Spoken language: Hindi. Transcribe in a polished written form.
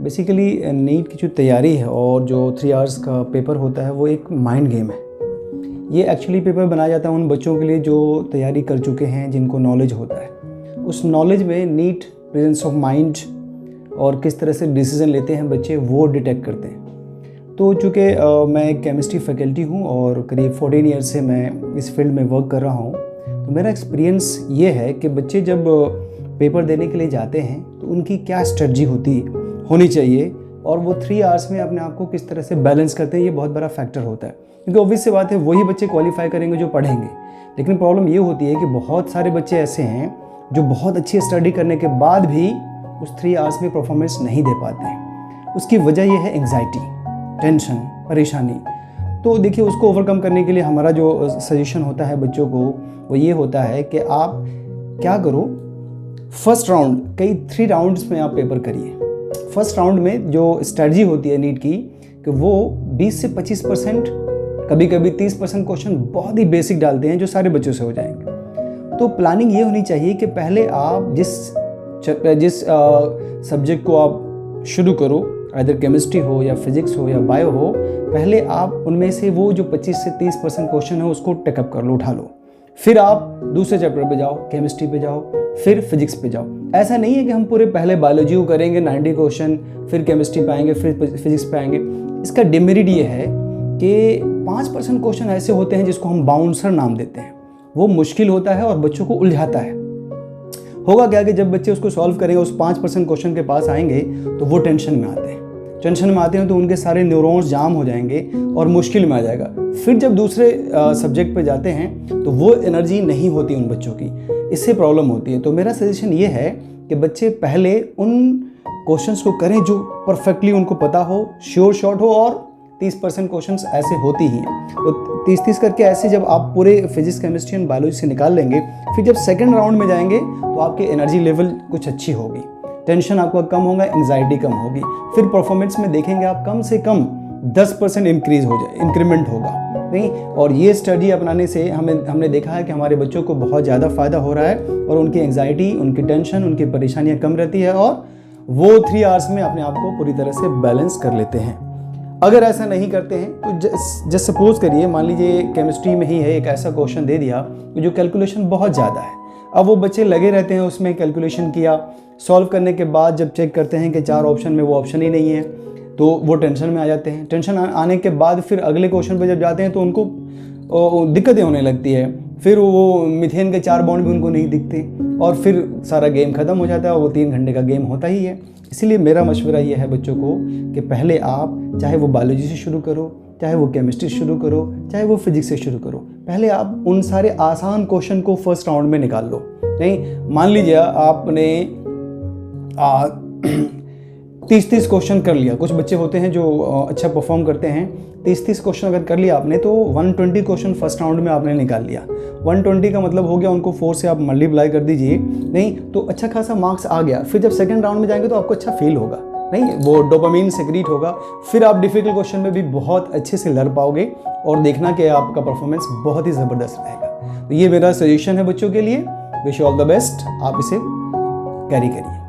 बेसिकली नीट की जो तैयारी है और जो 3 आवर्स का पेपर होता है वो एक माइंड गेम है। ये एक्चुअली पेपर बनाया जाता है उन बच्चों के लिए जो तैयारी कर चुके हैं, जिनको नॉलेज होता है। उस नॉलेज में नीट प्रेजेंस ऑफ माइंड और किस तरह से डिसीजन लेते हैं बच्चे वो डिटेक्ट करते हैं। तो चूँकि मैं एक केमिस्ट्री फैकल्टी हूँ और करीब 14 ईयर से मैं इस फील्ड में वर्क कर रहा हूँ, तो मेरा एक्सपीरियंस ये है कि बच्चे जब पेपर देने के लिए जाते हैं तो उनकी क्या स्ट्रेटजी होनी चाहिए और वो 3 आवर्स में अपने आप को किस तरह से बैलेंस करते हैं, ये बहुत बड़ा फैक्टर होता है। क्योंकि ऑब्वियस सी बात है वही बच्चे क्वालिफाई करेंगे जो पढ़ेंगे। लेकिन प्रॉब्लम ये होती है कि बहुत सारे बच्चे ऐसे हैं जो बहुत अच्छी स्टडी करने के बाद भी उस 3 आवर्स में परफॉर्मेंस नहीं दे पाते हैं। उसकी वजह ये है एंग्जाइटी, टेंशन, परेशानी। तो देखिए, उसको ओवरकम करने के लिए हमारा जो सजेशन होता है बच्चों को वो ये होता है कि आप क्या करो, फर्स्ट राउंड, कई 3 राउंड्स में आप पेपर करिए। फर्स्ट राउंड में जो स्ट्रेटजी होती है नीट की कि वो 20 से 25%, कभी कभी 30% क्वेश्चन बहुत ही बेसिक डालते हैं जो सारे बच्चों से हो जाएंगे। तो प्लानिंग ये होनी चाहिए कि पहले आप जिस सब्जेक्ट को आप शुरू करो, अदर केमिस्ट्री हो या फिजिक्स हो या बायो हो, पहले आप उनमें से वो जो 25 से 30% क्वेश्चन है उसको टेकअप कर लो, उठा लो। फिर आप दूसरे चैप्टर पे जाओ, केमिस्ट्री पे जाओ, फिर फिजिक्स पे जाओ। ऐसा नहीं है कि हम पूरे पहले बायोलॉजी को करेंगे 90 क्वेश्चन, फिर केमिस्ट्री पे आएंगे, फिर फिजिक्स पे आएंगे। इसका डिमेरिट ये है कि 5% क्वेश्चन ऐसे होते हैं जिसको हम बाउंसर नाम देते हैं। वो मुश्किल होता है और बच्चों को उलझाता है। होगा क्या कि जब बच्चे उसको सॉल्व करेंगे, उस 5% क्वेश्चन के पास आएंगे तो वो टेंशन में आते हैं। टेंशन में आते हैं तो उनके सारे न्यूरॉन्स जाम हो जाएंगे और मुश्किल में आ जाएगा। फिर जब दूसरे सब्जेक्ट पे जाते हैं तो वो एनर्जी नहीं होती उन बच्चों की, इससे प्रॉब्लम होती है। तो मेरा सजेशन ये है कि बच्चे पहले उन क्वेश्चंस को करें जो परफेक्टली उनको पता हो, श्योर शॉट हो, और 30% क्वेश्चंस ऐसे होती ही हैं। तो 30-30 करके ऐसे जब आप पूरे फिजिक्स, केमिस्ट्री एंड बायोलॉजी से निकाल लेंगे, फिर जब सेकंड राउंड में जाएंगे तो आपकी एनर्जी लेवल कुछ अच्छी होगी, टेंशन आपका कम होगा, एंग्जाइटी कम होगी। फिर परफॉर्मेंस में देखेंगे आप कम से कम 10% इंक्रीमेंट होगा नहीं। और ये स्टडी अपनाने से हमने देखा है कि हमारे बच्चों को बहुत ज़्यादा फ़ायदा हो रहा है और उनकी एंग्जाइटी, उनकी टेंशन, उनकी परेशानियाँ कम रहती है और वो 3 आवर्स में अपने आप को पूरी तरह से बैलेंस कर लेते हैं। अगर ऐसा नहीं करते हैं तो जस्ट सपोज करिए, मान लीजिए केमिस्ट्री में ही है, एक ऐसा क्वेश्चन दे दिया जो कैलकुलेशन बहुत ज़्यादा है। अब वो बच्चे लगे रहते हैं उसमें, कैलकुलेशन किया, सॉल्व करने के बाद जब चेक करते हैं कि 4 ऑप्शन में वो ऑप्शन ही नहीं है तो वो टेंशन में आ जाते हैं। टेंशन आने के बाद फिर अगले क्वेश्चन पे जब जाते हैं तो उनको दिक्कतें होने लगती है। फिर वो मीथेन के 4 बॉन्ड भी उनको नहीं दिखते और फिर सारा गेम ख़त्म हो जाता है और वो 3 घंटे का गेम होता ही है। इसीलिए मेरा मशवरा ये है बच्चों को कि पहले आप, चाहे वो बायोलॉजी से शुरू करो, चाहे वो केमिस्ट्री से शुरू करो, चाहे वो फिजिक्स से शुरू करो, पहले आप उन सारे आसान क्वेश्चन को फर्स्ट राउंड में निकाल लो। नहीं, मान लीजिए आपने 30-30 क्वेश्चन कर लिया। कुछ बच्चे होते हैं जो अच्छा परफॉर्म करते हैं, 30-30 क्वेश्चन अगर कर लिया आपने तो 120 क्वेश्चन फर्स्ट राउंड में आपने निकाल लिया। 120 का मतलब हो गया, उनको 4 से आप मल्टीप्लाई कर दीजिए, नहीं तो अच्छा खासा मार्क्स आ गया। फिर जब सेकंड राउंड में जाएंगे तो आपको अच्छा फील होगा, नहीं, वो डोपामिन सेक्रीट होगा। फिर आप डिफिकल्ट क्वेश्चन में भी बहुत अच्छे से लड़ पाओगे और देखना कि आपका परफॉर्मेंस बहुत ही ज़बरदस्त रहेगा। तो ये मेरा सजेशन है बच्चों के लिए। Wish you all the best, आप इसे कैरी करिए।